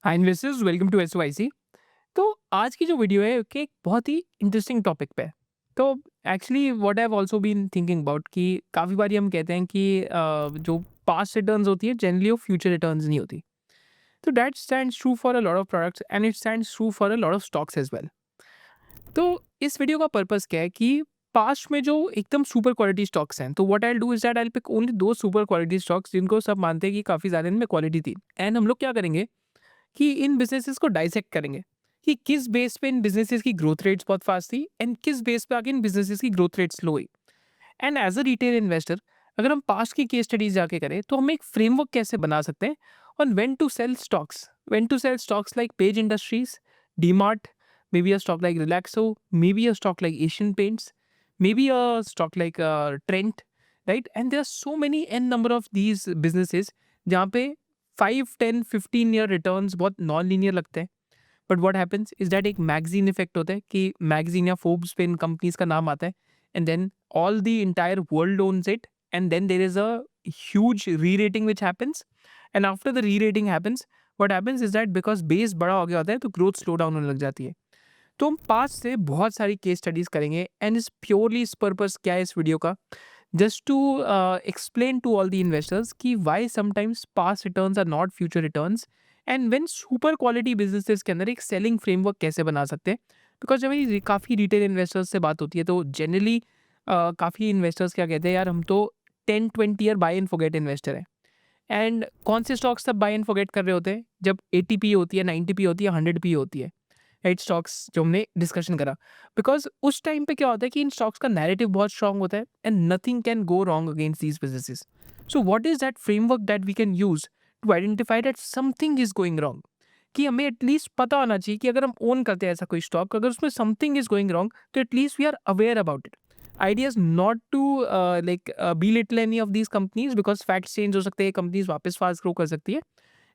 Hi investors, welcome to SYC. तो आज की जो वीडियो है कि एक बहुत ही इंटरेस्टिंग टॉपिक पे है। तो actually what I have also been thinking about कि काफ़ी बारी हम कहते हैं कि जो पास्ट रिटर्न्स होती है जनरली वो फ्यूचर रिटर्न्स नहीं होती। तो that stands true for a lot of products and it stands true for a lot of stocks as well. तो इस वीडियो का पर्पस क्या है कि पास्ट में जो एकदम सुपर क्वालिटी स्टॉक्स हैं, तो what I will do is that I will pick only दो सुपर क्वालिटी स्टॉक्स जिनको सब मानते हैं कि काफ़ी ज़्यादा इनमें क्वालिटी थी, एंड हम लोग क्या करेंगे कि इन बिज़नेसेस को डाइसेक्ट करेंगे कि किस बेस पे इन बिज़नेसेस की ग्रोथ रेट्स बहुत फास्ट थी एंड किस बेस पे आगे इन बिज़नेसेस की ग्रोथ रेट स्लो हुई। And as a retail investor, अगर हम पास्ट की केस स्टडीज जाके करें तो हम एक फ्रेमवर्क कैसे बना सकते हैं on when to cell stocks like page industries, DMart, may be a stock like Relaxo, may be a stock like Asian paints, may be a stock like Trent, right? And there are so many N number of these businesses जहाँ पे 5, 10, 15 year returns बहुत non linear लगते हैं। But what happens is that एक magazine effect होता है कि magazine या फोर्ब्स पे इन कंपनीज का नाम आता है, and then all the entire world owns it, and then there is a huge re-rating which happens, and after the re-rating happens, what happens is that because base बड़ा हो गया होता है तो ग्रोथ स्लो डाउन होने लग जाती है। तो हम पास से बहुत सारी केस स्टडीज करेंगे एंड इस प्योरली इस पर्पस क्या है इस वीडियो का, just to explain to all the investors कि why sometimes past returns are not future returns, and when super quality businesses के अंदर एक सेलिंग फ्रेमवर्क कैसे बना सकते हैं। बिकॉज जब मेरी काफ़ी रिटेल इन्वेस्टर्स से बात होती है तो जनरली काफ़ी इन्वेस्टर्स क्या कहते हैं, यार हम तो 10, 20 year buy and forget investor है। एंड कौन से स्टॉक्स सब बाय एंड फॉरगेट कर रहे होते हैं जब 80 पी होती है, 90 पी होती है, 100 पी होती है, राइट? स्टॉक्स जो हमने डिस्कशन करा, बिकॉज उस टाइम पे क्या होता है कि इन स्टॉक्स का नैरेटिव बहुत स्ट्रांग होता है and nothing can go wrong against these businesses. So what is that framework that we can use to identify that something is going wrong, कि हमें एटलीस्ट पता होना चाहिए कि अगर हम ओन करते हैं ऐसा कोई स्टॉक, अगर उसमें समथिंग इज गोइंग रॉन्ग तो at least we are aware about it. Idea is not to like belittle any of these companies because facts change हो सकते हैं, कंपनीज वापस फास्ट ग्रो कर सकती है।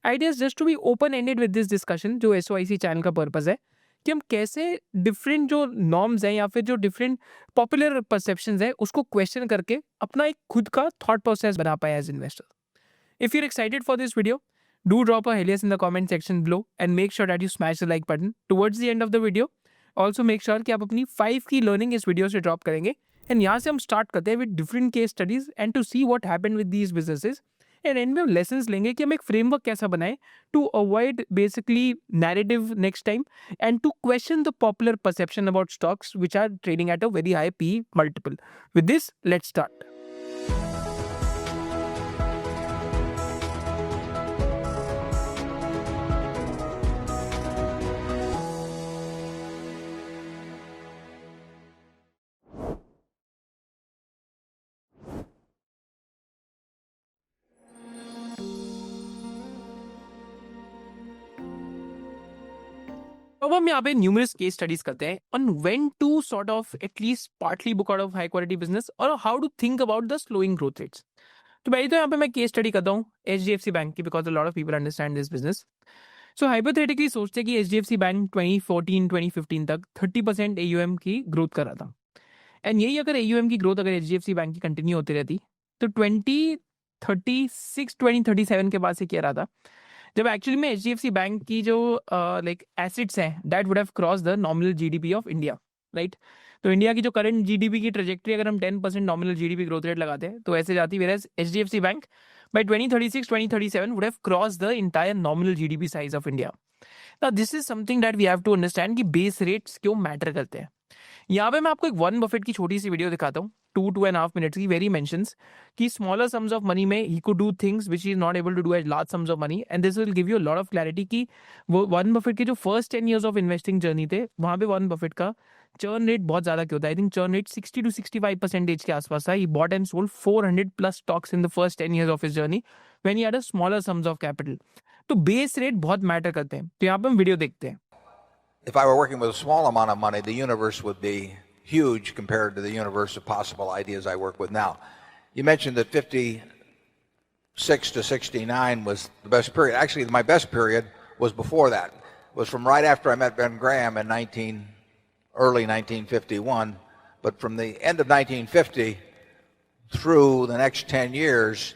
Idea is just to be open ended with this discussion, जो SOIC channel का purpose है कि हम कैसे डिफरेंट जो नॉर्म्स हैं या फिर जो डिफरेंट पॉपुलर परसेप्शंस हैं उसको क्वेश्चन करके अपना एक खुद का थॉट प्रोसेस बना पाए as investor. If you're excited for this video, do drop a Helios in the comment section below and make sure that you smash the like button towards the end of the video. Also make sure कि आप अपनी 5 की learning इस video से drop करेंगे, and यहाँ से हम स्टार्ट करते हैं with different case studies and to see what happened with these businesses. And end में हम लेसन्स लेंगे कि हम एक फ्रेमवर्क कैसा बनाएं to avoid basically narrative next time and to question the popular perception about stocks which are trading at a very high P multiple. With this let's start. अब हम यहाँ पे न्यूमरस केस स्टडीज करते हैं on when to sort of at least partly book out of high quality business और how to think about the slowing growth rates. तो पहले तो यहाँ पे मैं केस स्टडी करता हूँ एचडीएफसी बैंक की, because a lot of people understand this business. So hypothetically सोचते हैं कि एचडीएफसी बैंक 2014-2015 तक 30% एयूएम की ग्रोथ कर रहा था, एंड यही अगर एयूएम की ग्रोथ अगर एचडीएफसी बैंक की कंटिन्यू होती रहती तो 2036-2037 के बाद से क्या रहा था, जब एक्चुअली में एचडीएफसी बैंक की जो लाइक एसेट्स हैं that would have cross the nominal GDP of India, right? तो इंडिया की जो करंट जीडीपी की ट्रेजेक्ट्री अगर हम 10% नॉमिनल जीडीपी ग्रोथ रेट लगाते हैं तो ऐसे जाती, where HDFC bank by 2036-2037 would have cross the entire nominal GDP size of India. Now this is something that we have to understand कि बेस रेट्स क्यों मैटर करते हैं। यहाँ पे मैं आपको एक वॉरेन बफेट की छोटी सी वीडियो दिखाता हूँ, 2.5 मिनट्स की, वेरी मेंशंस कि स्मॉलर सम्स ऑफ मनी में he could do things which is not able to do at large sums of money, and this will give you lot of clarity कि वो Warren Buffett के जो first 10 years of investing journey थे वहाँ पे Warren Buffett का churn rate बहुत ज्यादा क्यों था। I think churn rate 60 to 65% के आसपास था। He bought and sold 400+ stocks in the first 10 years of his journey when he had a smaller sums of capital. तो बेस रेट बहुत मैटर करते हैं। तो यहाँ पे हम वीडियो देखते हैं। If I were working with a small amount of money, the universe would be huge compared to the universe of possible ideas I work with now. You mentioned that 56 to 69 was the best period. Actually, my best period was before that. It was from right after I met Ben Graham in early 1951. But from the end of 1950 through the next 10 years,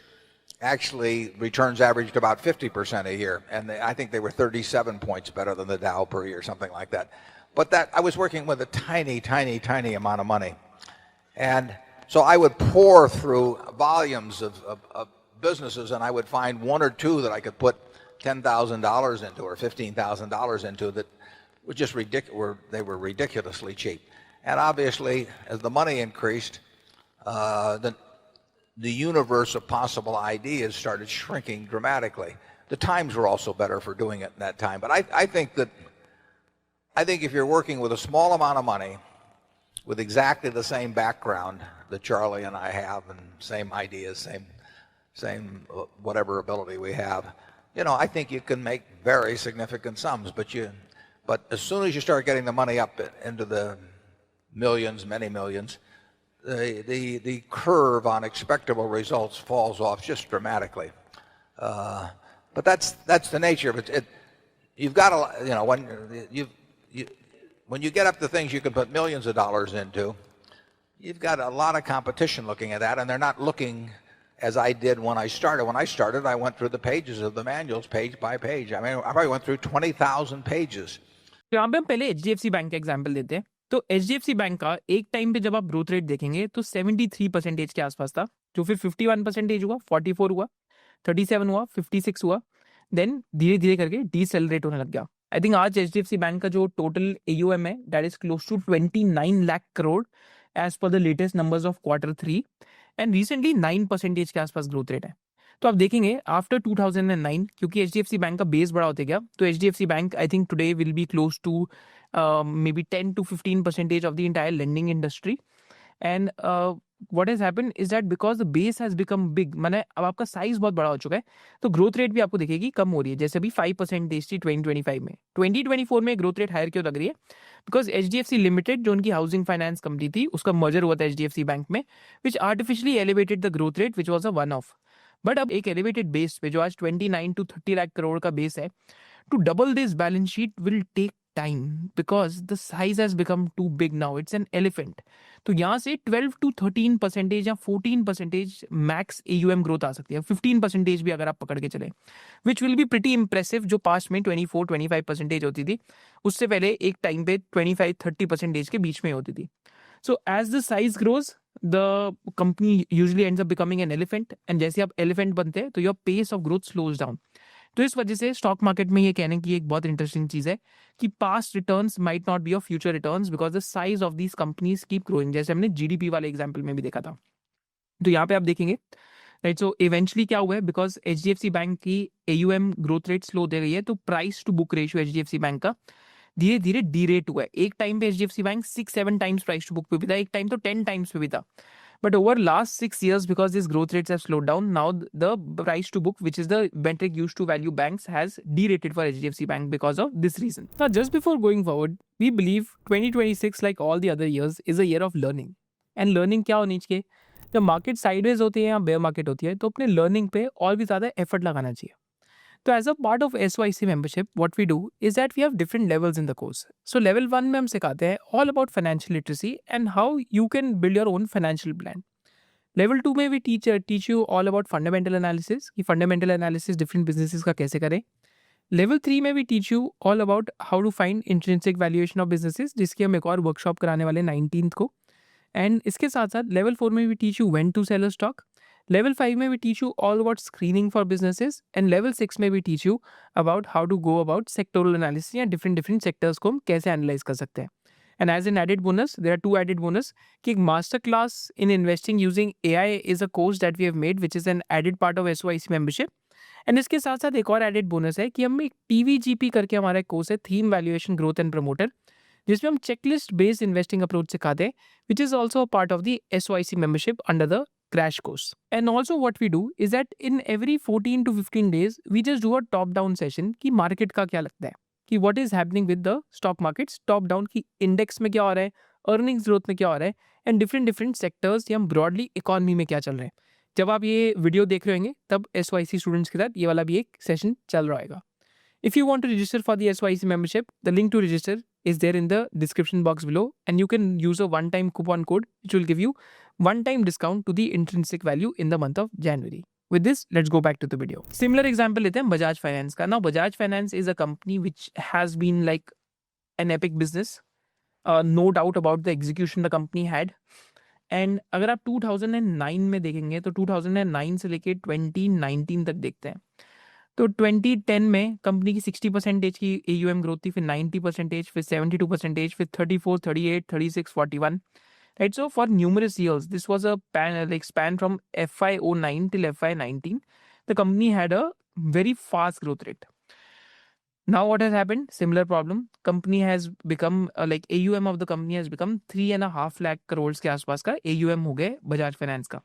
actually returns averaged about 50% a year, and I think they were 37 points better than the Dow per year, something like that. But that I was working with a tiny amount of money, and so I would pour through volumes of businesses, and I would find one or two that I could put $10,000 into or $15,000 into that were just ridiculous. They were ridiculously cheap, and obviously, as the money increased, the universe of possible ideas started shrinking dramatically. The times were also better for doing it in that time. But I think if you're working with a small amount of money, with exactly the same background that Charlie and I have, and same ideas, same whatever ability we have, I think you can make very significant sums. But as soon as you start getting the money up into the millions, many millions, the curve on expectable results falls off just dramatically. But that's the nature of it. You've got to, when you get up to things you can put millions of dollars into, you've got a lot of competition looking at that, and they're not looking as I did when I started. When I started, I went through the pages of the manuals page by page. I mean, I probably went through 20,000 pages. तो यहाँ पे हम पहले HDFC bank का example देते हैं। तो HDFC bank का एक टाइम पे जब आप ग्रोथ रेट देखेंगे तो 73% के आसपास था, जो फिर 51% हुआ, 44 हुआ, 37 हुआ, 56 हुआ, देन धीरे धीरे करके डीसेलरेट होने लग गया। आई थिंक आज HDFC बैंक का जो टोटल AUM है that is close to 29 lakh crore as per the latest numbers of Q3, and recently 9% के आसपास ग्रोथ रेट है। तो आप देखेंगे आफ्टर 2009, क्योंकि HDFC बैंक का बेस बड़ा होते गया, तो HDFC bank I think today will be close to maybe 10 to 15% of the entire lending industry. And what has happened is that because the base has become big, माने अब आपका size बहुत बड़ा हो चुका है, तो ग्रोथ रेट भी आपको दिखेगी कम हो रही है। जैसे अभी 5% थी 2025 में, 2024 में ग्रोथ रेट हायर क्यों लग रही है? बिकॉज HDFC लिमिटेड जो उनकी हाउसिंग फाइनेंस कंपनी थी, उसका मर्जर हुआ था HDFC बैंक में, which artificially elevated the growth rate, which was a one off. But अब एक एलिवेटेड बेस पे जो आज 29 to 30 लाख करोड़ का बेस है, to double this balance sheet will take time because the size has become too big now. It's an elephant. तो यहाँ से 12 to 13% या 14% मैक्स AUM ग्रोथ आ सकती है, 15% भी अगर आप पकड़ के चले, which will be pretty impressive, जो पास्ट में 24-25% होती थी, उससे पहले एक टाइम पे 25-30% के बीच में होती थी। So as the size grows, the company usually ends up becoming an elephant, and जैसे आप elephant बनते हैं तो your pace of growth slows down. तो इस वजह से स्टॉक मार्केट में ये कहने की एक बहुत इंटरेस्टिंग चीज है कि past returns might not be of future returns because the size of these companies keep growing, जैसे हमने GDP वाले एग्जांपल में भी देखा था। तो यहाँ पे आप देखेंगे राइट, सो इवेंचुअली क्या हुआ है, बिकॉज HDFC बैंक की AUM ग्रोथ रेट स्लो दे रही है, तो price to book ratio HDFC bank का धीरे धीरे डीरेट हुआ है। एक टाइम पे HDFC bank 6-7 times price to book पे भी था, एक टाइम तो 10 टाइम्स पे भी था। But over last 6 years, because these growth rates have slowed down, now the price to book, which is the metric used to value banks, has derated for HDFC Bank because of this reason. Now, just before going forward, we believe 2026, like all the other years, is a year of learning. And learning क्या होनी चाहिए? जब market sideways होती है या bear market होती है, तो अपने लर्निंग पे और भी ज़्यादा एफर्ट लगाना चाहिए। तो as a part of SYC membership, what we do is that we have different levels in the course. So level 1 में हम सिखाते हैं all about financial literacy and how you can build your own financial plan. Level 2 में भी teach you all about fundamental analysis, कि fundamental analysis different businesses का कैसे करें। लेवल 3 में भी teach you all about how to find intrinsic valuation of businesses, जिसकी हम एक और वर्कशॉप कराने वाले 19th को। एंड इसके साथ साथ लेवल 4 में भी teach you when to sell a stock. Level 5 में भी teach you all about screening for businesses, and level 6 में भी teach you about how to go about sectoral analysis, या डिफरेंट सेक्टर्स को हम कैसे एनालाइज कर सकते हैं। And as an added bonus, there are 2 added bonus. कि master class in investing using AI is a course that we have made, which is an added part of SYC membership. And इसके साथ साथ एक और added bonus है कि हम एक TVGP करके हमारा एक कोर्स है, theme valuation growth and promoter, जिसमें हम चेकलिस्ट बेस्ड इन्वेस्टिंग अप्रोच सिखाते हैं, which is also a part of the SYC membership under the crash course. And also what we do is that in every 14 to 15 days, we just do a top down session कि market का क्या लगता है, कि what is happening with the stock markets top down, की index में क्या हो रहा है, अर्निंग्स ग्रोथ में क्या हो रहा है, एंड डिफरेंट सेक्टर्स या हम ब्रॉडली इकोनॉमी में क्या चल रहे हैं। जब आप ये वीडियो देख रहे होंगे तब SYC स्टूडेंट्स के साथ ये वाला भी एक सेशन चल रहा होगा। If you want to register for the SYC membership, the link to register is there in the description box below, and you can use a one-time coupon code which will give you one-time discount to the intrinsic value in the month of January. With this, let's go back to the video. Similar example लेते हैं Bajaj Finance का. Now Bajaj Finance is a company which has been like an epic business. No doubt about the execution the company had. And अगर आप 2009 में देखेंगे तो 2009 से लेके 2019 तक देखते हैं तो 2010 में कंपनी की 60% की AUM ग्रोथ थी, फिर 90%, फिर 72%, फिर 34, 38, 36, 41. Right, so for numerous years, this was a span from FY09 till FY19. The company had a very fast growth rate. Now what has happened? Similar problem. Company has become like AUM of the company has become 3.5 lakh crores के आसपास का AUM हो गए Bajaj Finance का.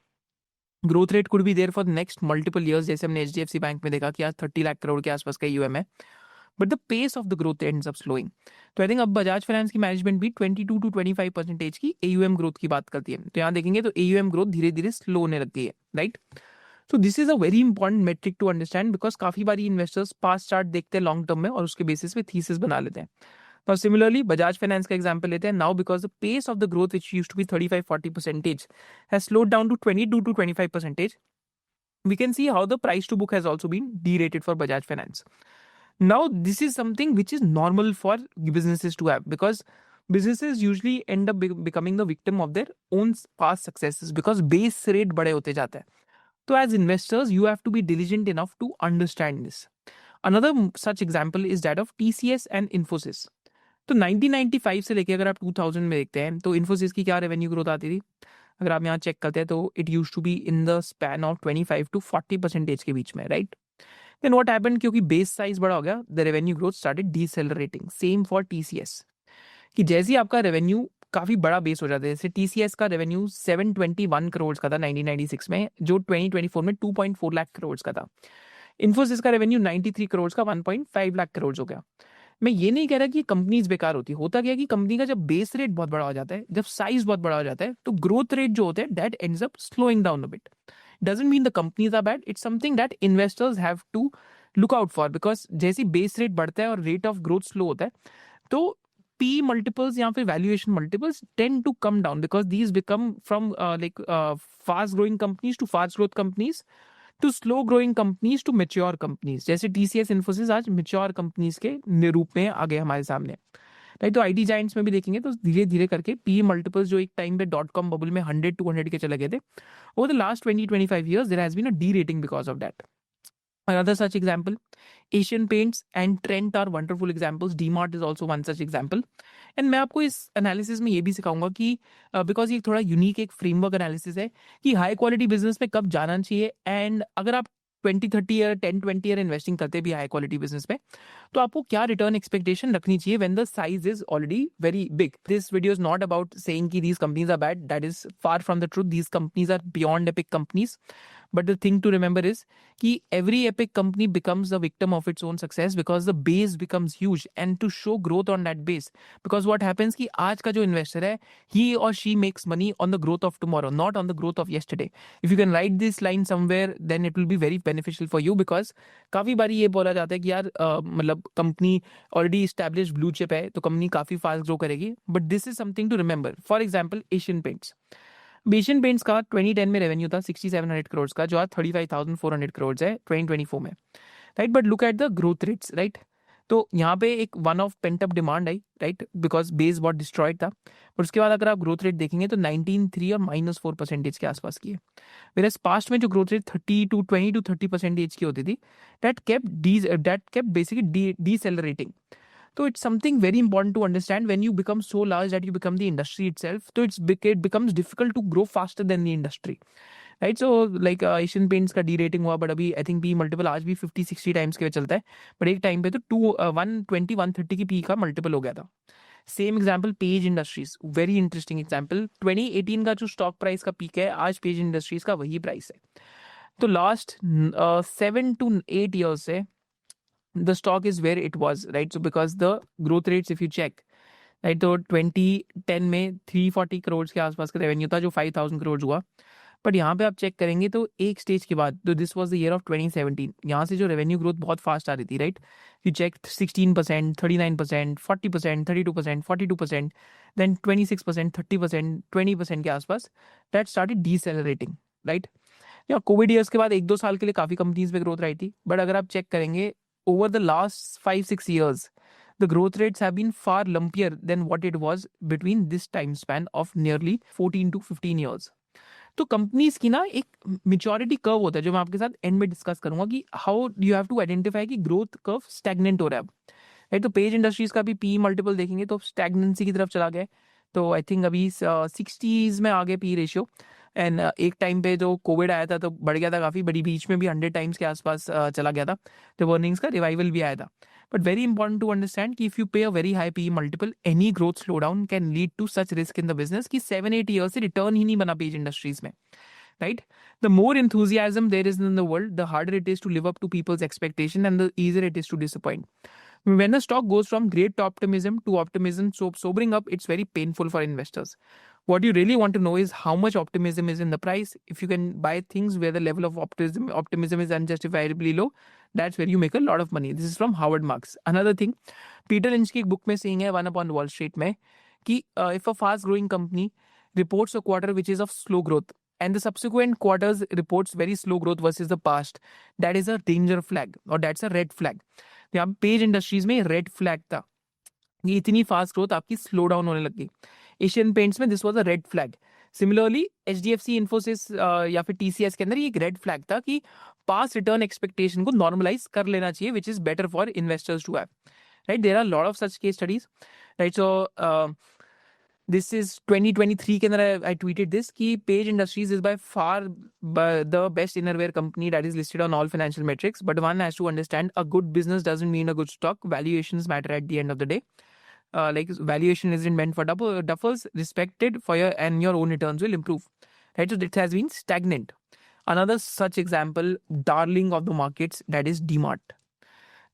Growth rate could be there for next multiple years, जैसे हमने HDFC bank में देखा कि आज 30 लाख करोड़ के आसपास का AUM है, but the pace of the growth ends up slowing. तो आई थिंक अब बजाज फाइनेंस की मैनेजमेंट भी 22 to 25% की AUM ग्रोथ की बात करती है. तो यहाँ देखेंगे तो AUM ग्रोथ धीरे धीरे स्लो होने लग गई है, right. So this is a very important metric to understand, because काफी बारी इन्वेस्टर्स पास्ट चार्ट देखते हैं लॉन्ग टर्म में और उसके बेसिस पे थीसिस बना लेते हैं. Now similarly, Bajaj Finance का एग्जांपल लेते हैं. Now because the pace of the growth which used to be 35-40% has slowed down to 22 to 25%, we can see how the price to book has also been derated for Bajaj Finance. Now this is something which is normal for businesses to have, because businesses usually end up becoming the victim of their own past successes because base rate बड़े होते जाते हैं. So as investors, you have to be diligent enough to understand this. Another such example is that of TCS and Infosys. तो 1995 से लेके अगर आप 2000 में देखते हैं तो Infosys की क्या रेवेन्यू ग्रोथ आती थी, अगर आप यहाँ चेक करते हैं तो it use to be in the span of 25 to 40% के बीच में, राइट. देन व्हाट हैपेंड, क्योंकि बेस साइज बड़ा हो गया, the revenue growth started decelerating. Same for TCS, कि जैसे ही आपका रेवेन्यू काफी बड़ा बेस हो जाता है, जैसे TCS का रेवेन्यू 721 करोड़ का था 1996 में, जो 2024 में 2.4 लाख करोड़ का था. इन्फोसिस का रेवेन्यू 93 करोड़ का 1.5 लाख करोड़ हो गया. मैं ये नहीं कह रहा कि कंपनीज बेकार होती, होता क्या कि कंपनी का जब बेस रेट बहुत बड़ा हो जाता है, जब साइज बहुत बड़ा हो जाता है, तो ग्रोथ रेट जो होता है that ends up slowing down a bit. Doesn't mean the companies are bad, it's something that investors have to look out for, because जैसे बेस रेट बढ़ता है और रेट ऑफ ग्रोथ स्लो होता है तो P multiples या फिर valuation multiples tend to come down because these become from fast growing companies to fast growth companies to slow growing companies to mature companies. जैसे TCS Infosys आज mature companies के रूप में आ गए हमारे सामने, राइट. तो IT giants में भी देखेंगे तो धीरे धीरे करके P multiples जो एक टाइम पे .com बबल में 100-200 के चले गए थे, over the last 20-25 years there has been a de-rating because of that. Another such example, Asian Paints and Trent are wonderful examples. DMart is also one such example. And मैं आपको इस analysis में ये भी सिखाऊंगा कि बिकॉज ये थोड़ा यूनिक एक फ्रेमवर्क एनालिसिस है कि हाई क्वालिटी बिजनेस में कब जाना चाहिए. एंड अगर आप 20-30 ईयर 10-20 ईयर इन्वेस्टिंग करते भी हाई क्वालिटी बिजनेस में, तो आपको क्या रिटर्न एक्सपेक्टेशन रखनी चाहिए when the size is already very big. This video is not about saying कि these companies are bad, that is far from the truth. These companies are beyond epic companies. But the thing to remember is कि every epic company becomes the victim of its own success because the base becomes huge, and to show growth on that base, because what happens कि आज का जो investor है, he or she makes money on the growth of tomorrow, not on the growth of yesterday. If you can write this line somewhere, then it will be very beneficial for you, because काफी बारी ये बोला जाता है कि यार मतलब company already established blue chip है तो कंपनी काफी फास्ट ग्रो करेगी, but this is something to remember. For example, Asian Paints. Asian paints का 2010 में रेवेन्यू था 6700 करोड़ का, जो आज 35,400 करोड़ है 2024 में, right. But look at the growth rates, right. तो यहाँ पे एक one of pent up demand I, right, because base बहुत डिस्ट्रॉयड था. और उसके बाद अगर आप ग्रोथ रेट देखेंगे तो 19.3 और -4% के आसपास की है. वेयरएज पास्ट में जो ग्रोथ रेट 20 to 30% की होती थी, that kept basically decelerating. So it's something very important to understand. When you become so large that you become the industry itself, so it becomes difficult to grow faster than the industry, right? So like Asian Paints का de-rating हुआ, but अभी I think P multiple आज भी 50-60 times के चलता है, but एक time पे तो 120-130 की P का multiple हो गया था. Same example page industries, very interesting example. 2018 का जो स्टॉक प्राइस का पीक है, आज पेज इंडस्ट्रीज का वही प्राइस है. तो लास्ट 7 to 8 years से the stock is where it was, right? So because the growth rates, if you check, right, तो 2010 में 340 करोड़ के आसपास का रेवेन्यू था जो 5000 करोड़ हुआ. बट यहाँ पे आप चेक करेंगे तो एक स्टेज के बाद, तो this was the year of 2017, यहाँ से जो रेवेन्यू ग्रोथ बहुत फास्ट आ रही थी, राइट. यू चेक 16%, 39%, 40%, 32%, 42%, देन 26%, 30%, 20% के आसपास, दैट स्टार्टेड डीसेलरेटिंग, राइट. या कोविड ईयर्स के बाद 1-2 साल के लिए काफ़ी कंपनीज में ग्रोथ रही थी, बट अगर आप चेक करेंगे over the last 5-6 years the growth rates have been far lumpier than what it was between this time span of nearly 14 to 15 years. तो कंपनीज की ना एक मेच्योरिटी कर्व होता है जो मैं आपके साथ एंड में डिस्कस करूंगा कि how you have to identify कि ग्रोथ कर्व स्टैग्नेंट हो रहा है अब, राइट। तो पेज इंडस्ट्रीज का भी पी मल्टीपल देखेंगे तो स्टैग्नेंसी की तरफ चला गया। तो आई थिंक अभी 60s में आ गए पी रेशियो। एंड एक टाइम पे जो कोविड आया था तो बढ़ गया था काफ़ी, बड़ी बीच में भी 100 times के आसपास चला गया था, तो अर्निंग्स का रिवाइवल भी आया था। But very important to understand कि if you pay a very high P multiple, any growth slow down can lead to such risk in the business कि 7-8 years से रिटर्न ही नहीं बना पेज इंडस्ट्रीज में, right? The more enthusiasm there is in the world, the harder it is to live up to people's expectation and the easier it is to disappoint. When a stock goes from great optimism to optimism, so sobering up, it's very painful for investors. What you really want to know is how much optimism is in the price. If you can buy things where the level of optimism is unjustifiably low, that's where you make a lot of money. This is from Howard Marks. Another thing, Peter Lynch की एक book में saying है One Upon Wall Street में कि if a fast growing company reports a quarter which is of slow growth and the subsequent quarters reports very slow growth versus the past, that is a danger flag or that's a red flag. यहाँ page Industries में red flag था, ये इतनी fast growth आपकी slow down होने लगी। Asian paints में this was a red flag. Similarly HDFC Infosys या फिर टीसीएस के अंदर ये एक रेड फ्लैग था कि पास रिटर्न एक्सपेक्टेशन को नॉर्मलाइज कर लेना चाहिए, which is better for investors to have, right. There are lot of such case studies, right. So this is 2023 के अंदर I tweeted this कि Page Industries is by far the best innerwear company that is listed on all financial metrics, but one has to understand a good business doesn't mean a good stock. Valuations matter at the end of the day. Like valuation isn't meant for duffers, respected for your and your own returns will improve, right? So it has been stagnant. Another such example, darling of the markets, that is DMart.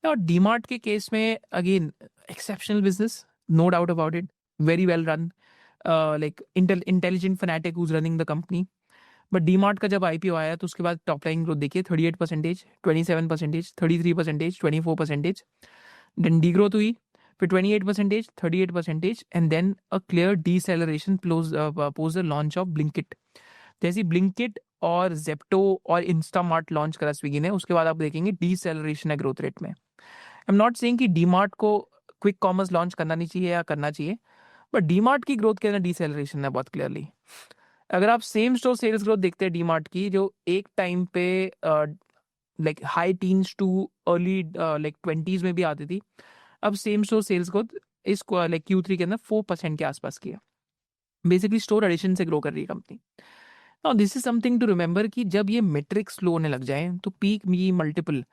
Now DMart के case में again exceptional business, no doubt about it, very well run, like intelligent fanatic who's running the company. But DMart का जब IPO आया तो उसके बाद top line growth देखिए 38%, 27%, 33%, 24%, then D growth हुई, फिर 28%, 38%, and then a clear deceleration post the launch of Blinkit. जैसे ब्लिंकिट और जेप्टो और इंस्टामार्ट लॉन्च करा स्विगी ने, उसके बाद आप देखेंगे डीसेलरेशन है ग्रोथ रेट में। आई एम नॉट सेइंग कि डीमार्ट को क्विक कॉमर्स लॉन्च करना नहीं चाहिए या करना चाहिए, बट डीमार्ट की ग्रोथ के अंदर डीसेलरेशन है बहुत क्लियरली। अगर आप सेम स्टोर सेल्स ग्रोथ देखते हैं डीमार्ट की, जो एक टाइम पे like high teens to early like 20s में भी आती थी, अब same store sales growth is like Q3 के अंदर 4% के आसपास की है। बेसिकली स्टोर एडिशन से ग्रो कर रही है कंपनी। Now this is something to remember कि जब ये मेट्रिक्स स्लो होने लग जाए तो पीक मी मल्टीपल,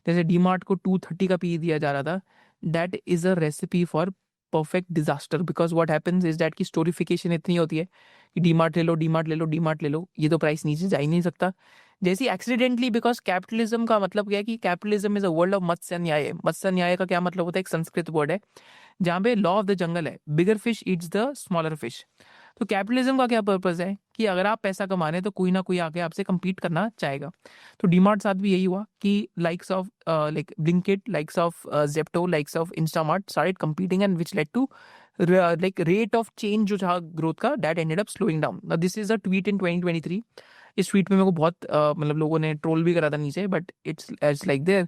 जैसे डीमार्ट को 230 का पी दिया जा रहा था, that is a recipe for perfect disaster. Because what happens is that की स्टोरिफिकेशन इतनी होती है कि डीमार्ट ले लो, डीमार्ट ले लो, डीमार्ट ले लो, ये तो प्राइस नीचे जा ही नहीं सकता। जैसी एक्सीडेंटली, बिकॉज कैपिटलिज्म का मतलब क्या है कि capitalism is a world of मत्स्य न्याय। मत्स्य न्याय का क्या मतलब होता है? एक संस्कृत वर्ड है जहाँ पे लॉ ऑफ द जंगल है, bigger fish eats the smaller fish. तो कैपिटलिज्म का क्या पर्पस है कि अगर आप पैसा कमा रहे हैं तो कोई ना कोई आके आपसे compete करना चाहेगा। तो डीमार्ट साथ भी यही हुआ कि likes of like Blinkit, likes of Zepto, likes of Instamart started competing and which led to like rate of change जो था growth का, that ended up slowing down. Now this is a tweet in 2023. इस tweet में मेरे को बहुत मतलब लोगों ने troll भी करा था नीचे, but it's like there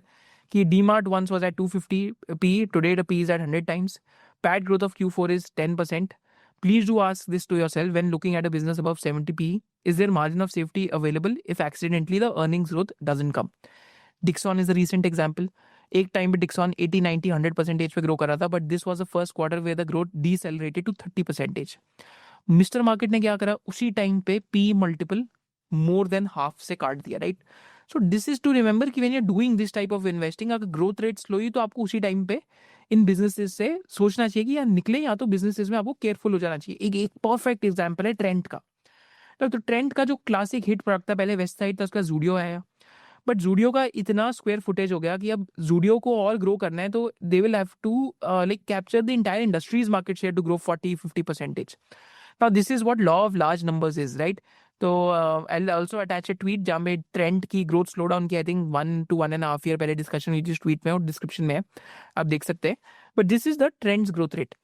कि DMart once was at 250 P, today the P is at 100 times. PAT growth of Q4 is 10%. Please do ask this to yourself when looking at a business above 70 PE. Is there margin of safety available if accidentally the earnings growth doesn't come? Dixon is a recent example. एक time पे Dixon 80, 90, 100% पे grow कर रहा था, but this was the first quarter where the growth decelerated to 30%। Mister market ने क्या करा, उसी टाइम पे P multiple more than half से काट दिया, right. So this is to remember कि when you are doing this type of investing, अगर ग्रोथ रेट स्लो ही तो आपको उसी टाइम पे इन बिजनेसेस से सोचना चाहिए कि यार निकले, या तो बिजनेसेस में आपको केयरफुल हो जाना चाहिए। एक परफेक्ट एग्जांपल है ट्रेंड का। तो ट्रेंड का जो क्लासिक हिट प्रोडक्ट था, पहले वेस्ट साइड था, उसका जूडियो आया, बट जूडियो का इतना स्क्वायर फुटेज हो गया कि अब जूडियो को और ग्रो करना है तो they will have to like capture the entire industries market share to grow 40-50%। Now this is what law of large numbers is, right. तो I will also attach a tweet जहाँ पे ट्रेंड की growth slow down की I think 1 to 1.5 year पहले discussion हुई जिस tweet में, और डिस्क्रिप्शन में है, आप देख सकते हैं। But this is the Trent's growth rate.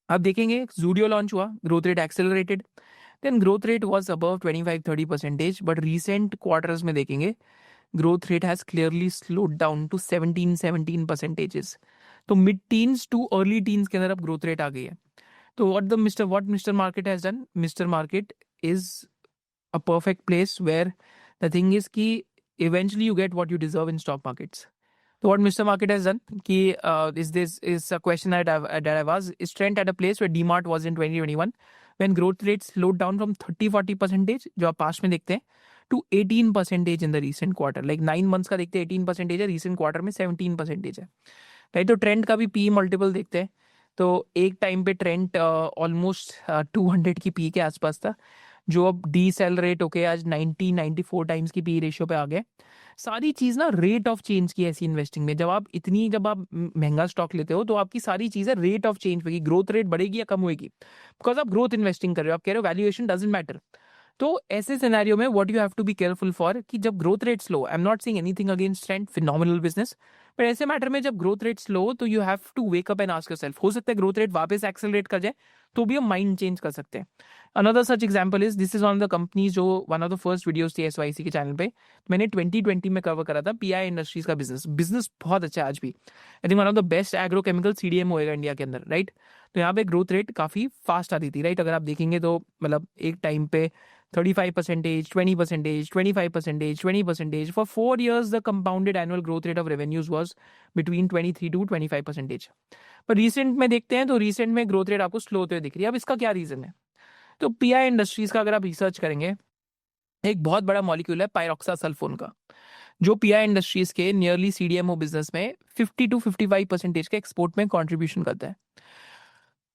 आप देखेंगे जूडियो लॉन्च हुआ, growth rate accelerated, then growth rate was above 25-30%, but recent quarters में देखेंगे growth rate has clearly slowed down to 17% तो mid teens to early teens के अंदर अब growth rate आ गई है. तो what Mr. Market has done, Mr. Market is a perfect place where the thing is कि eventually you get what you deserve in stock markets. So what Mr. Market has done कि is a question that I've asked, is Trent at a place where DMart was in 2021 when growth rates slowed down from 30-40% जो आप past में देखते हैं to 18% in the recent quarter. Like 9 months का देखते हैं 18% है, recent quarter में 17% है. राइट, तो ट्रेंड का भी पी मल्टीपल देखते हैं. तो एक टाइम पे ट्रेंड ऑलमोस्ट 200 की पी के आसपास था, जो अब डीसेलरेट होके आज 90-94 टाइम्स की पी रेशियो पे आ गए. सारी चीज़ ना रेट ऑफ चेंज की ऐसी इन्वेस्टिंग में, जब आप महंगा स्टॉक लेते हो तो आपकी सारी चीज़ें रेट ऑफ चेंज पे, ग्रोथ रेट बढ़ेगी या कम होगी, बिकॉज आप ग्रोथ इन्वेस्टिंग कर रहे हो, आप कह रहे हो वैल्यूएशन डजंट मैटर. तो ऐसे सिनेरियो में what you have to be careful for कि जब growth rate slow, I am not saying anything against Trent, phenomenal business, पर ऐसे मैटर में जब ग्रोथ रेट स्लो तो you have to wake up and ask yourself, हो सकता है ग्रोथ रेट वापस एक्सेलरेट कर जाए तो भी हम माइंड चेंज कर सकते हैं. Another such example is, this is one of the companies जो one of the first videos थी एसवाईसी के चैनल पे, मैंने 2020 में कवर करा था पीआई इंडस्ट्रीज का बिजनेस बहुत अच्छा है आज भी. I think one of the best agrochemical CDM होएगा इंडिया के अंदर, राइट. तो यहाँ पे ग्रोथ रेट काफी फास्ट आती थी, राइट. अगर आप देखेंगे तो मतलब एक टाइम पे 35%, 20%, 25%, 20%. For 4 years, the compounded annual growth rate of revenues was between 23-25%. पर रिसेंट में देखते हैं तो रिसेंट में ग्रोथ रेट आपको स्लो होते हुए दिख रही है. अब इसका क्या रीजन है? तो पीआई इंडस्ट्रीज का अगर आप रिसर्च करेंगे, एक बहुत बड़ा मॉलिक्यूल है पायरोक्सासल्फोन का, जो पीआई इंडस्ट्रीज के नियरली सीडीएमओ बिजनेस में 50-55% के एक्सपोर्ट में कॉन्ट्रीब्यूशन करता है.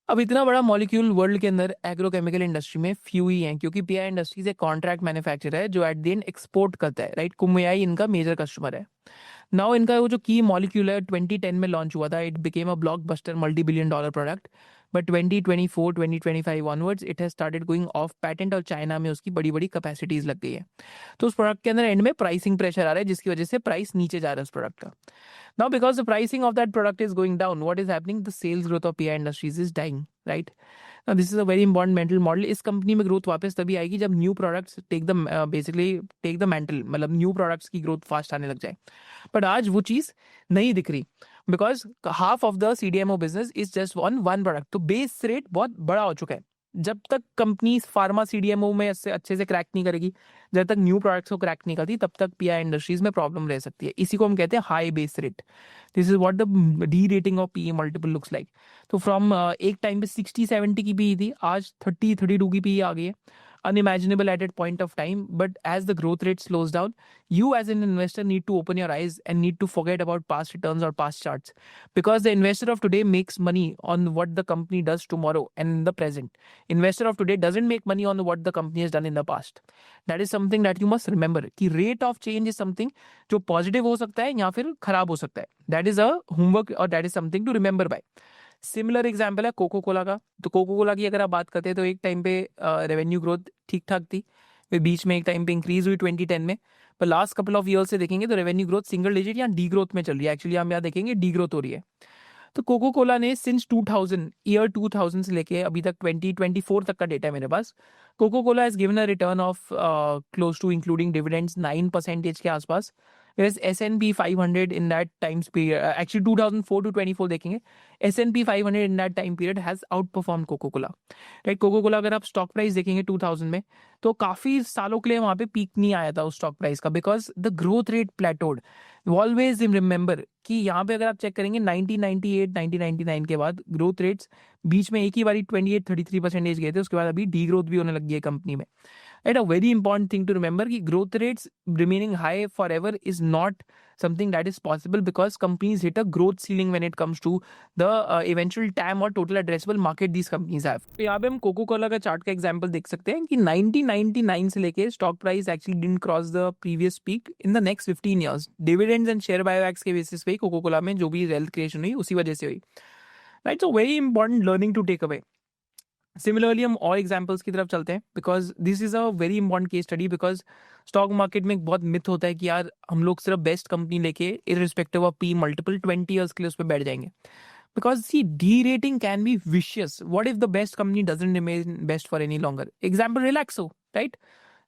अब इतना बड़ा मॉलिक्यूल वर्ल्ड के अंदर एग्रोकेमिकल इंडस्ट्री में फ्यू ही हैं, क्योंकि पीआई इंडस्ट्रीज एक कॉन्ट्रैक्ट मैन्युफैक्चरर है जो एट द एंड एक्सपोर्ट करता है, राइट. कुमयाई इनका मेजर कस्टमर है. नाउ इनका वो जो की मॉलिक्यूल है 2010 में लॉन्च हुआ था, it became a blockbuster multi billion dollar product, but 2024-2025 onwards it has started going of patent और चाइना में उसकी बड़ी बड़ी कैपेसिटीज लग गई है. तो उस प्रोडक्ट के अंदर एंड में प्राइसिंग प्रेशर आ रहा है, जिसकी वजह से प्राइस नीचे जा रहा है उस प्रोडक्ट का. Now, because the pricing of that product is going down, what is happening? The sales growth of PI Industries is dying, right? Now, this is a very important mental model. इस कंपनी में growth वापस तभी आएगी जब new products take the mental, मतलब new products की growth fast आने लग जाए. बट आज वो चीज़ नहीं दिख रही, because half of the CDMO business is just one product. तो बेस रेट बहुत बड़ा हो चुका है. जब तक कंपनी फार्मा सीडीएमओ में अच्छे से क्रैक नहीं करेगी, जब तक न्यू प्रोडक्ट्स को क्रैक नहीं करती, तब तक पीआई इंडस्ट्रीज में प्रॉब्लम रह सकती है. इसी को हम कहते हैं high base rate. This is what the de-rating of PE multiple looks like. तो फ्रॉम एक टाइम पे 60-70 की पीई थी, आज 30-32 की पीई आ गई है. unimaginable at that point of time, but as the growth rate slows down, you as an investor need to open your eyes and need to forget about past returns or past charts, because the investor of today makes money on what the company does tomorrow and in the present. Investor of today doesn't make money on what the company has done in the past. That is something that you must remember, कि rate of change is something जो positive हो सकता है या फिर खराब हो सकता है. That is a homework or that is something to remember by. Similar example है कोको कोला का. तो कोको कोला की अगर आप बात करते हैं तो एक टाइम पे रेवेन्यू ग्रोथ ठीक ठाक थी, फिर बीच में एक टाइम पे इंक्रीज हुई 2010 में, पर लास्ट कपल ऑफ ईयर से देखेंगे तो रेवेन्यू ग्रोथ सिंगल डिजिट या डी ग्रोथ में चल रही है. एक्चुअली हम यहाँ देखेंगे डी ग्रोथ हो रही है. तो कोको कोला ने सिंस 2000 से लेके अभी तक 2024 तक का डेटा है मेरे पास, Coca Cola has given a return of close to including dividends 9% के आसपास. Whereas S&P 500 in that time period, actually 2004 to 24 देखेंगे, S&P 500 in that time period has outperformed Coca-Cola. Right? Coca-Cola अगर आप स्टॉक प्राइस देखेंगे 2000 में, तो काफ़ी सालों के लिए वहाँ पे पीक नहीं आया था उस स्टॉक प्राइस का, because the growth rate plateaued. Always remember कि यहाँ पे अगर आप चेक करेंगे 1998, 1999 के बाद ग्रोथ रेट्स बीच में एक ही बारी 28-33% गए थे, उसके बाद अभी डी ग्रोथ भी होने लगी है कंपनी में. Right, a very important thing to remember कि growth rates remaining high forever is not something that is possible, because companies hit a growth ceiling when it comes to the eventual TAM or total addressable market these companies have. तो यहाँ पे हम cocoa Cola का chart का example देख सकते हैं कि 1999 से लेके stock price actually didn't cross the previous peak in the next 15 years. Dividends and share buybacks के बेसिस पे ही कोको कोला में जो भी वेल्थ क्रिएशन हुई उसी वजह से हुई. Right, so very important learning to take away. Similarly हम और एग्जाम्पल्स की तरफ चलते हैं, because this is a very important case study. Because stock market में एक बहुत मिथ होता है कि यार हम लोग सिर्फ बेस्ट कंपनी लेके irrespective of P multiple 20 years के लिए उस पर बैठ जाएंगे. because see, derating can be vicious. What if the best company doesn't remain best for any longer? Example, Relaxo, right?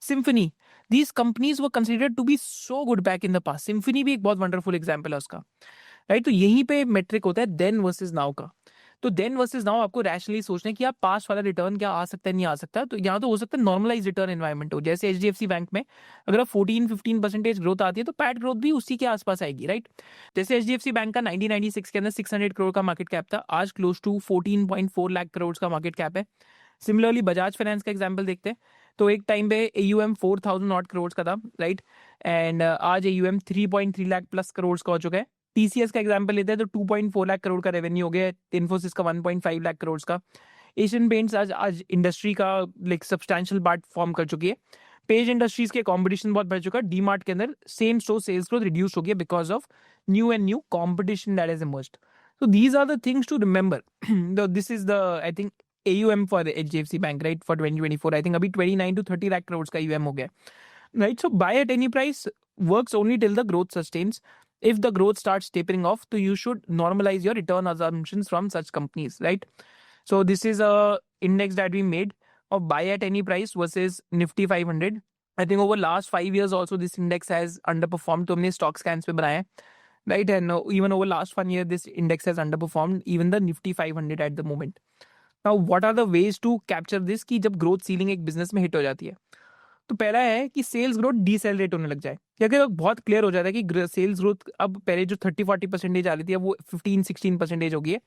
Symphony. These companies were considered to be so good back in the past. Symphony भी एक बहुत wonderful example है उसका, right? तो यहीं पे metric होता है देन वर्सेस नाउ का। तो देन वर्सेस नाउ आपको रैशनली सोचना है कि आप पास्ट वाला रिटर्न क्या आ सकता है, नहीं आ सकता। तो यहाँ तो हो सकता है नॉर्मलाइज रिटर्न एनवायरमेंट हो, जैसे एचडीएफसी बैंक में अगर आप 14-15% ग्रोथ आती है तो पैट ग्रोथ भी उसी के आसपास आएगी, राइट? जैसे एचडीएफसी बैंक का 1996 के अंदर 600 करोड़ का मार्केट कैप था, आज क्लोज टू 14.4 लाख करोड़ का मार्केट कैप है। सिमिलरली बजाज फाइनेंस का एग्जाम्पल देखते हैं, तो एक टाइम पे AUM 4000 नॉट करोड़ का था, राइट? एंड आज AUM 3.3 लाख प्लस करोड़ का हो चुका है। TCS का एग्जांपल लेते हैं तो 2.4 लाख करोड़ का रेवेन्यू हो गया है, इन्फोसिस का 1.5 लाख करोड़ का। एशियन पेंट्स आज इंडस्ट्री का लाइक सब्सटैंशियल पार्ट फॉर्म कर चुकी है। पेज इंडस्ट्रीज के कंपटीशन बहुत बढ़ चुका है। डीमार्ट के अंदर same store sales growth reduce हो गया because of new competition that has emerged. So these are the things to remember. This is the, I think, AUM for the HDFC Bank, right, for 2024. I think अभी 29 to 30 lakh crores का AUM हो गया, right? So buy at any price works only till the growth sustains. If the growth starts tapering off, so you should normalize your return assumptions from such companies, right? So this is a index that we made of buy at any price versus Nifty 500. I think over last 5 years also this index has underperformed. तो हमने stock scans पे बनाया है, right? And even over last 1 year this index has underperformed even the Nifty 500 at the moment. Now what are the ways to capture this कि जब growth ceiling एक business में hit हो जाती है? तो पहला है कि सेल्स ग्रोथ डिसेलरेट होने लग जाए, या अगर बहुत क्लियर हो जाता है कि सेल्स ग्रोथ अब पहले जो 30-40% आ रही थी अब वो 15-16% हो गई है,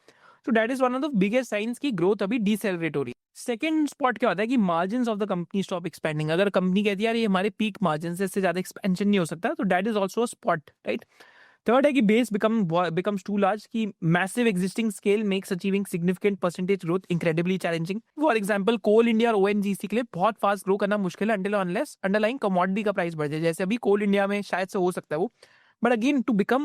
तो that is one of the biggest science की ग्रोथ अभी डिसेलरेट हो रही है। सेकंड स्पॉट क्या होता है कि margins of the company stop expanding. अगर कंपनी कहती है यार ये हमारे पीक मार्जिन से इससे ज्यादा एक्सपेंशन नहीं हो सकता, तो that is also a spot, right? Third है कि बेस becomes too large, कि massive existing scale makes achieving significant percentage growth incredibly challenging. For example, Coal India और ONGC के लिए बहुत फास्ट ग्रो करना मुश्किल है until unless underlying commodity का प्राइस बढ़ जाए, जैसे अभी कोल इंडिया में शायद से हो सकता है वो। But again, to become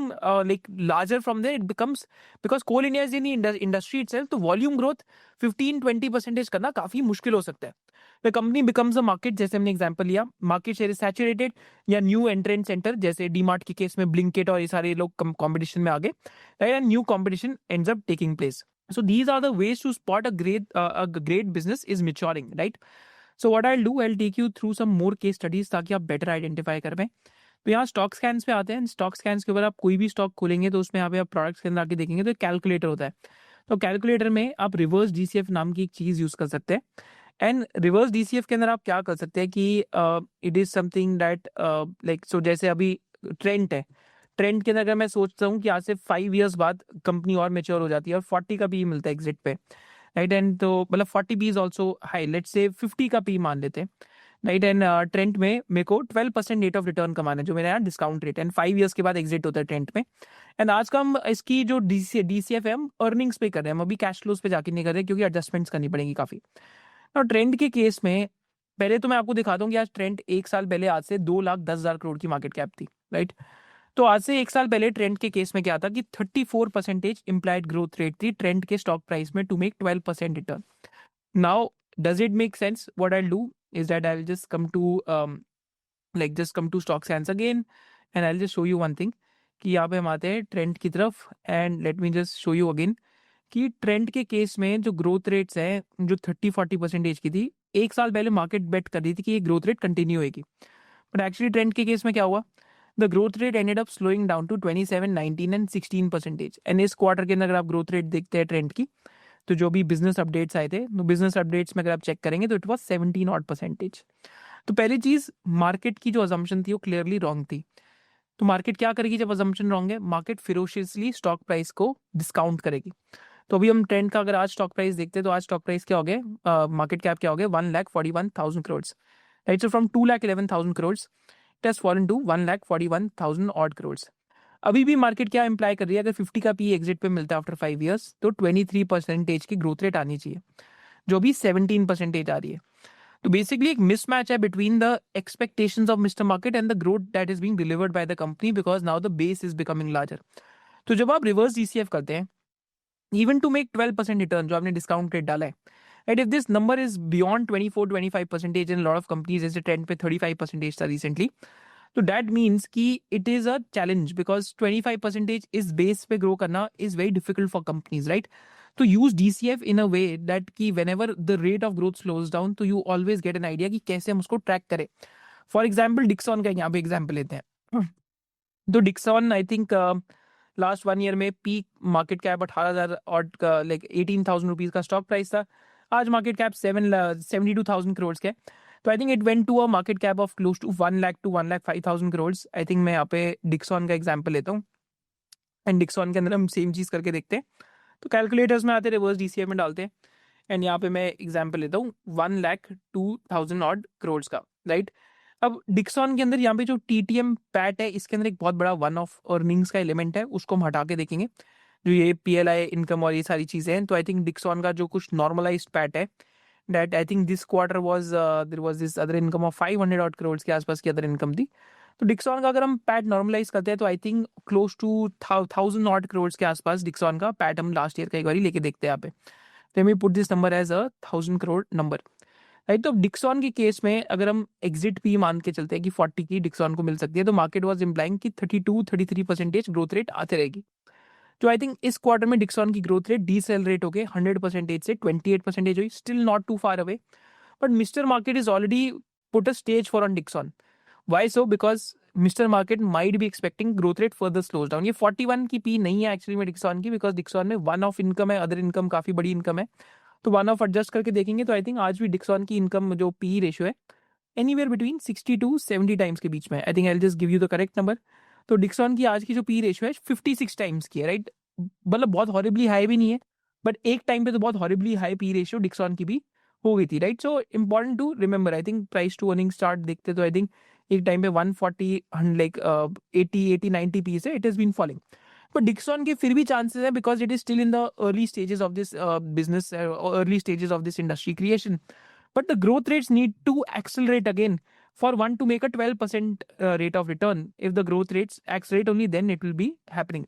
like larger from there, it becomes, because coal India is in the industry itself, तो volume growth 15-20% करना काफी मुश्किल हो सकता है। The company becomes a market, जैसे हमने एग्जांपल लिया, मार्केट शेयर इज सैचुरेटेड, या न्यू एंट्रेंट सेंटर, जैसे डीमार्ट के केस में ब्लिंकिट और ये सारे लोग कंपटीशन में आ गए, right? And new competition ends up taking place. So these are the ways to spot a great business is maturing, right? So what I'll do, I'll take you through some more case studies ताकि आप better identify कर पाएं। तो यहाँ stock scans पे आते हैं। Stock scans के ऊपर आप कोई भी स्टॉक खोलेंगे तो उसमें यहाँ पे आप प्रोडक्ट्स के अंदर आके देखेंगे तो कैलकुलेटर होता है। तो कैलकुलेटर में आप रिवर्स DCF नाम की एक चीज़ यूज़ कर सकते हैं। एंड रिवर्स DCF के अंदर आप क्या कर सकते हैं कि it is something that like, so जैसे अभी ट्रेंड है, ट्रेंड के अंदर अगर मैं सोचता हूँ कि आज से 5 years बाद कंपनी और मेच्योर हो जाती है और 40 का पी मिलता है एग्जिट पे, राइट? एंड तो मतलब 40 P is also high, let's say 50 का पी मान लेते हैं, राइट? एंड ट्रेंड में मेरे को 12% रेट ऑफ रिटर्न कमाना है, जो मेरा यहाँ डिस्काउंट रेट, एंड 5 years के बाद एग्जिट होता है ट्रेंड में। एंड आज का हम इसकी जो DCF है हम अर्निंग्स पे कर रहे हैं, हम अभी कैश फ्लोज पे जाके नहीं कर रहे क्योंकि एडजस्टमेंट्स करनी पड़ेगी काफ़ी। और ट्रेंड के केस में पहले तो मैं आपको दिखाता हूँ कि आज ट्रेंड 1 साल पहले आज से 2,10,000 करोड़ की मार्केट कैप थी, राइट? तो आज से 1 साल पहले ट्रेंड के केस में क्या था कि 34% इम्प्लाइड ग्रोथ रेट थी ट्रेंड के स्टॉक प्राइस में to make 12% return. Now does it make sense? What I do is that I'll just come to stock scans again and I'll just show you one thing कि यहाँ पे हम आते हैं trend की तरफ, and let me just show you again कि trend के केस में जो ग्रोथ रेट्स हैं जो 30-40% की थी, 1 साल पहले मार्केट बेट कर रही थी कि ये ग्रोथ रेट कंटिन्यू होगी, बट एक्चुअली ट्रेंड के केस में क्या हुआ? The growth rate ended up slowing down to 27, 19 and 16%। And इस क्वार्टर के अंदर अगर आप ग्रोथ रेट देखते हैं ट्रेंड की, तो जो भी बिजनेस अपडेट्स आए थे, तो बिजनेस अपडेट्स में अगर आप चेक करेंगे तो इट वाज 17%। तो पहली चीज, मार्केट की जो अजम्पशन थी वो क्लियरली रॉन्ग थी। तो मार्केट क्या करेगी जब अजम्पशन रॉन्ग है? मार्केट फिरोशियसली स्टॉक प्राइस को डिस्काउंट करेगी। तो अभी हम ट्रेंड का अगर आज स्टॉक प्राइस देखते हैं तो आज स्टॉक प्राइस क्या हो गया, मार्केट कैप क्या हो गया? 1,41,000 crore, right? So from 2,11,000 crore it has fallen to 1,41,000 odd crore. अभी भी मार्केट क्या इंप्लाई कर रही है? अगर 50 का पी एग्जिट पे मिलता है आफ्टर 5 years तो 23% की ग्रोथ रेट आनी चाहिए, जो भी 17% आ रही है। तो बेसिकली एक मिसमैच है between the expectations of mister market and the growth that is being delivered by the company, because now the base is becoming larger. तो जब आप रिवर्स DCF करते हैं, इवन टू मेक 12% रिटर्न जो आपने discount rate डाला है, right, if this number is beyond 24-25% in lot of companies, जैसे ट्रेंड पे 35% था रिसेंटली, तो दैट मीन्स कि it is a challenge because 25% इस बेस पे ग्रो करना is very difficult for companies, right? तो use DCF in a way that कि whenever the rate of growth slows down तो you always get an idea कि कैसे हम उसको ट्रैक करें. फॉर एग्जाम्पल डिक्सॉन का यहाँ पे एग्जाम्पल लेते हैं. तो Dixon I think last 1 year में पीक मार्केट कैप 18,000 और लाइक 18,000 रुपीज का स्टॉक प्राइस था. आज मार्केट कैप 72,000 करोड़ के. तो I think it went to a market cap of close to 1 lakh to 1,05,000 crore. I think मैं यहाँ पे डिक्सॉन का एग्जाम्पल लेता हूँ एंड डिक्सॉन के अंदर हम सेम चीज करके देखते हैं. तो कैलकुलेटर्स में आते रिवर्स DCF में डालते हैं एंड यहाँ पे मैं एग्जाम्पल लेता हूँ 1,02,000 ऑड करोड़ का, राइट? अब डिक्सॉन के अंदर यहाँ पे जो TTM पैट है इसके अंदर एक बहुत बड़ा वन ऑफ अर्निंग्स का एलिमेंट है, उसको हम हटा के देखेंगे. जो ये PLI इनकम और ये सारी चीजें हैं, तो आई थिंक डिक्सॉन का जो कुछ नॉर्मलाइज्ड पैट है that I think this quarter was there was this other income of 500 odd crore के आसपास की अदर इनकम थी. तो डिक्सॉन का अगर हम पैट नॉर्मलाइज करते हैं तो I think close to 1,000 odd crore के आसपास डिक्सॉन का पैट हम लास्ट ईयर का एक बार लेके देखते हैं यहाँ पे. तो me put this number as 1,000 crore number, right? तो डिक्सॉन के केस में अगर हम एग्जिट पी मान के चलते हैं कि 40 की डिक्सॉन को मिल सकती है, तो मार्केट वाज इम्प्लाइंग कि 32-33% ग्रोथ रेट आते रहेगी. तो आई थिंक इस क्वार्टर में डिक्सॉन की ग्रोथ रेट डीसेलरेट होकर 100% से 28% हुई. Still not too far away, but mister market is already put a stage for on Dixon. Why so? Because mister market might be expecting growth rate further slows down. ये 41 की P नहीं है actually में Dixon की, because Dixon में one of income है, other income काफी बड़ी इनकम है. तो वन ऑफ एडजस्ट करके देखेंगे तो आई थिंक आज भी डिक्सॉन की इनकम जो पी रेशियो है एनीवेयर बिटवीन 60 to 70 टाइम्स के बीच में. I think I will just give you the correct number. तो डिक्सॉन की आज की जो पी रेशियो है 56 टाइम्स की है, राइट? मतलब बहुत हॉरिबली हाई भी नहीं है, बट एक टाइम पे तो बहुत horribly high P ratio Dixon की भी हो गई थी, right? So important to remember. I think price to earning start देखते तो आई थिंक एक टाइम पे 140 लाइक 80-90 पी से it has been falling. But Dixon के फिर भी चांसेस है because it is still in the early stages of this business, early stages of this industry creation. But the growth rates need to accelerate again for one to make a 12% rate of return. If the growth rates accelerate only then it will be happening.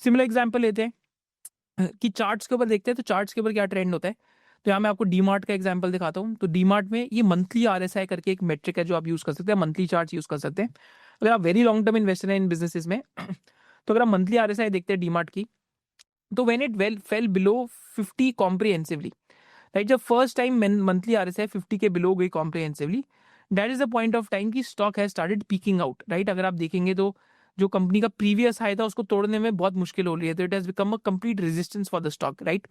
Similar example लेते हैं कि charts के ऊपर देखते हैं तो charts के ऊपर क्या ट्रेंड होता है. तो यहाँ मैं आपको डीमार्ट का एग्जांपल दिखाता हूँ. तो डीमार्ट में ये मंथली RSI करके एक मेट्रिक है जो आप यूज कर सकते हैं, मंथली चार्ट यूज कर सकते हैं अगर आप वेरी लॉन्ग टर्म इन्वेस्टर हैं इन बिजनेसेस में. तो अगर आप मंथली RSI देखते हैं डीमार्ट की, तो when it fell below 50 comprehensively, right? जब फर्स्ट टाइम मंथली RSI 50 के बिलो गई comprehensively, that is the point of time की stock has started peaking out, right? अगर आप देखेंगे तो जो कंपनी का प्रीवियस हाई था उसको तोड़ने में बहुत मुश्किल हो रही है. तो it has become a complete resistance for the stock, right?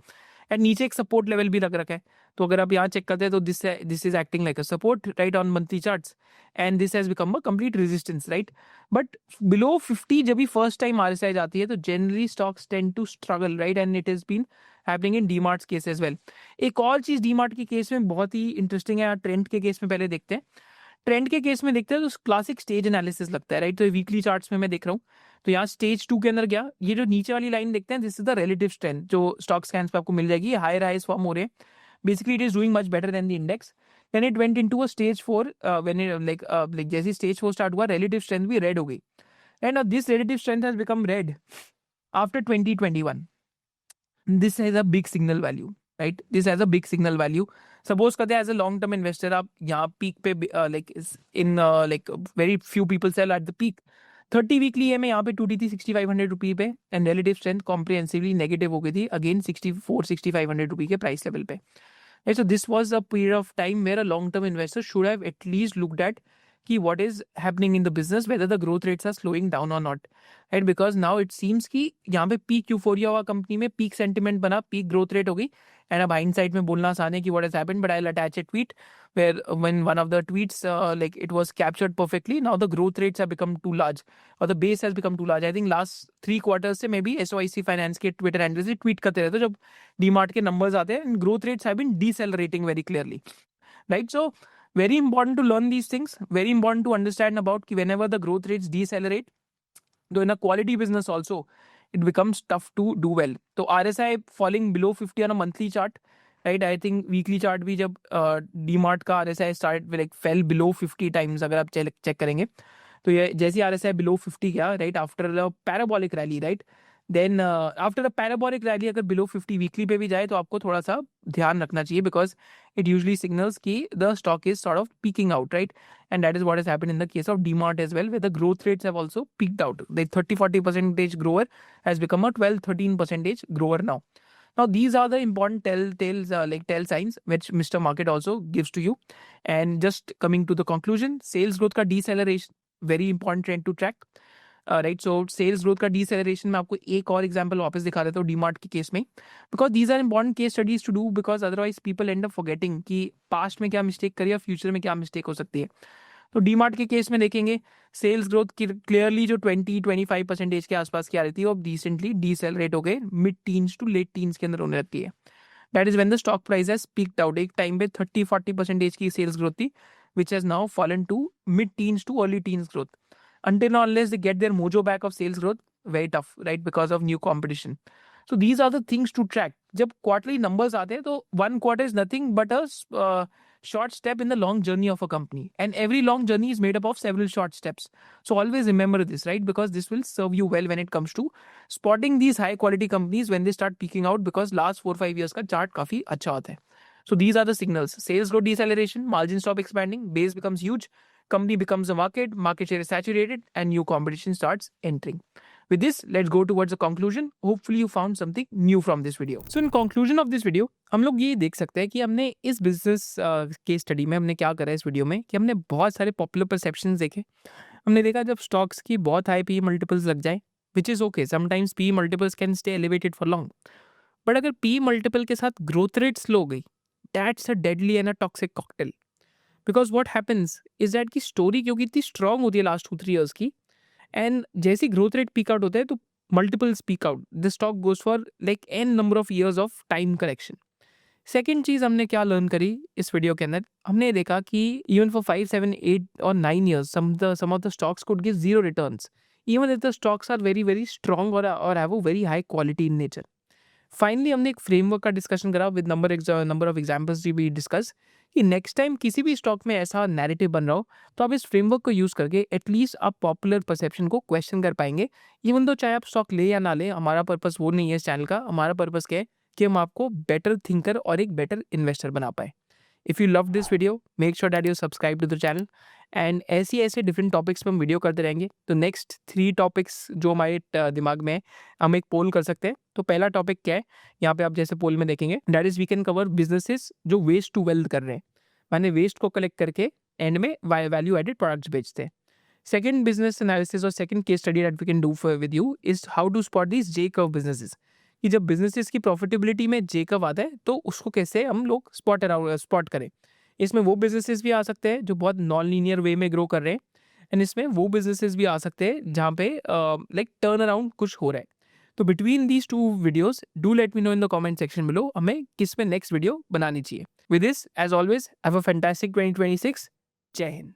And नीचे एक सपोर्ट लेवल भी लग रखा है. तो अगर आप यहाँ चेक करते हैं तो this is acting like a support, right, on monthly charts, and this has become a complete resistance, right? But below 50 जब भी फर्स्ट टाइम RSI जाती है तो generally stocks tend to struggle, right? And it has been happening in DMart's case as well. एक और चीज DMart के case में बहुत ही इंटरेस्टिंग है. ट्रेंड के केस में पहले देखते हैं. ट्रेंड के केस में देखते हैं तो क्लासिक स्टेज एनालिसिस लगता है, राइट? तो वीकली चार्ट्स में मैं देख रहा हूँ तो यहाँ स्टेज 2 के अंदर गया. ये जो नीचे वाली लाइन देखते हैं this is the relative strength जो स्टॉक स्कैन्स पे आपको मिल जाएगी. हायर हाइज फॉर्म हो रहे हैं. Basically it is doing much better than the index. Then it went into a stage 4. When it like जैसे स्टेज 4 स्टार्ट हुआ रिलेटिव स्ट्रेंथ भी रेड हो गई. And this relative strength has become red after 2021. This has a big signal value, right? This has a big signal value. Suppose करते हैं as a long term investor आप यहाँ peak पे like in like very few people sell at the peak. 30 weekly है मैं यहाँ पे टूटी थी 6,500 रुपी पे and relative strength comprehensively negative हो गई थी अगेन 6,500 रुपी के प्राइस लेवल पे. So this was a period of time where a long-term investor should have at least looked at कि what is happening in the business, whether the growth rates are slowing down or not, right? Because now it seems कि यहाँ पे peak euphoria हुआ company में, peak sentiment बना, peak growth rate हो गई. And अब hindsight में बोलना आसान है कि what has happened, but I'll attach a tweet where when one of the tweets like it was captured perfectly. Now the growth rates have become too large or the base has become too large. I think last 3 quarters से maybe SOIC Finance के Twitter handle से tweet करते रहते जब DMart के numbers आते हैं and growth rates have been decelerating very clearly, right? So very important to learn these things. Very important to understand about कि whenever the growth rates decelerate, though in a quality business also, it becomes tough to do well. तो RSI falling below 50 on a monthly chart, right? I think weekly chart भी जब DMart का RSI started like fell below 50 times अगर आप check करेंगे तो ये जैसे RSI below 50 गया, right, after the parabolic rally, right, then after a parabolic rally अगर बिलो 50 वीकली पे भी जाए तो आपको थोड़ा सा ध्यान रखना चाहिए, बिकॉज इट यूजली सिग्नल्स कि the stock is sort of peaking out, right? And that is what has happened in the case of DMart as well, where the growth rates have also peaked out. The 30-40% grower has become a 12-13% grower now. Now these are the important tell signs which Mr. Market also gives to you. And just coming to the conclusion, sales growth का deceleration, very important trend to track. Right, so sales growth का deceleration में आपको एक और example वापस दिखा देता हूँ डीमार्ट के केस में, because these are important case studies to do, because otherwise people end up forgetting कि पास्ट में क्या मिस्टेक करी और फ्यूचर में क्या मिस्टेक हो सकती है. तो डीमार्ट के केस में देखेंगे सेल्स ग्रोथ क्लियरली जो 20-25% के आसपास की आ रही थी, वो अब रिसेंटली डिसेलरेट हो गए mid teens to late teens के अंदर होने लगती है. That is when the stock price has peaked out. एक टाइम पे 30-40% की सेल्स ग्रोथ थी, which has now fallen to mid teens to early teens growth. Until or unless they get their mojo back of sales growth, very tough, right? Because of new competition. So these are the things to track. जब quarterly numbers आते हैं तो one quarter is nothing but a short step in the long journey of a company, and every long journey is made up of several short steps. So always remember this, right? Because this will serve you well when it comes to spotting these high quality companies when they start peaking out, because last 4-5 years का chart काफी अच्छा होता है. So these are the signals: sales growth deceleration, margin stop expanding, base becomes huge, company becomes a market share is saturated, and new competition starts entering. With this, let's go towards a conclusion. Hopefully you found something new from this video. So in conclusion of this video, हम लोग ये देख सकते हैं कि हमने इस business case study में हमने क्या करा है इस वीडियो में, कि हमने बहुत सारे पॉपुलर परसेप्शंस देखे. हमने देखा जब स्टॉक्स की बहुत हाई पी मल्टीपल्स लग जाए, which is okay, sometimes P multiples can stay elevated for long, but अगर पी मल्टीपल के साथ ग्रोथ रेट स्लो हो गई, that's a deadly and a toxic cocktail. Because what happens is that की story क्योंकि इतनी स्ट्रॉन्ग होती है लास्ट 2-3 ईयर्स की, एंड जैसी ग्रोथ रेट पीक आउट होता है तो multiple speak out, the stock goes for like an number of years of time correction. Second चीज़ हमने क्या लर्न करी इस वीडियो के अंदर, हमने देखा कि इवन फॉर 5, 7, 8 और 9 years some of the stocks could give zero returns, even if the stocks are very very strong और have a very high quality in nature. Finally हमने एक फ्रेमवर्क का डिस्कशन करा विद नंबर ऑफ एग्जाम्पल्स भी discuss, कि next time किसी भी stock में ऐसा नैरेटिव बन रहा हो तो आप इस फ्रेमवर्क को यूज़ करके एटलीस्ट आप पॉपुलर परसेप्शन को क्वेश्चन कर पाएंगे. इवन दो चाहे आप स्टॉक ले या ना ले, हमारा पर्पस वो नहीं है इस चैनल का. हमारा पर्पस क्या है कि हम आपको बेटर थिंकर और एक बेटर इन्वेस्टर बना पाए. If you love this video, make sure that you subscribe to the channel, and ऐसे डिफरेंट टॉपिक्स पे हम वीडियो करते रहेंगे. तो नेक्स्ट 3 टॉपिक्स जो हमारे दिमाग में है, हम एक पोल कर सकते हैं. तो पहला टॉपिक क्या है, यहाँ पे आप जैसे पोल में देखेंगे, that is we can cover businesses जो वेस्ट टू वेल्थ कर रहे हैं, माने वेस्ट को कलेक्ट करके एंड में वैल्यू एडेड प्रोडक्ट्स बेचते हैं. सेकंड बिजनेस एनालिसिस और second case study that we can do with you is how to spot this J curve businesses, कि जब बिजनेसेस की प्रॉफिटेबिलिटी में जे कर्व आता है तो उसको कैसे हम लोग स्पॉट करें. इसमें वो बिजनेसेस भी आ सकते हैं जो बहुत नॉन लीनियर वे में ग्रो कर रहे हैं, एंड इसमें वो बिजनेसेस भी आ सकते हैं जहाँ पे लाइक टर्न अराउंड कुछ हो रहा है. तो between these 2 videos do let me know in the comment section below हमें किस में नेक्स्ट वीडियो बनानी चाहिए. With this as always have a fantastic 2026. जय हिंद.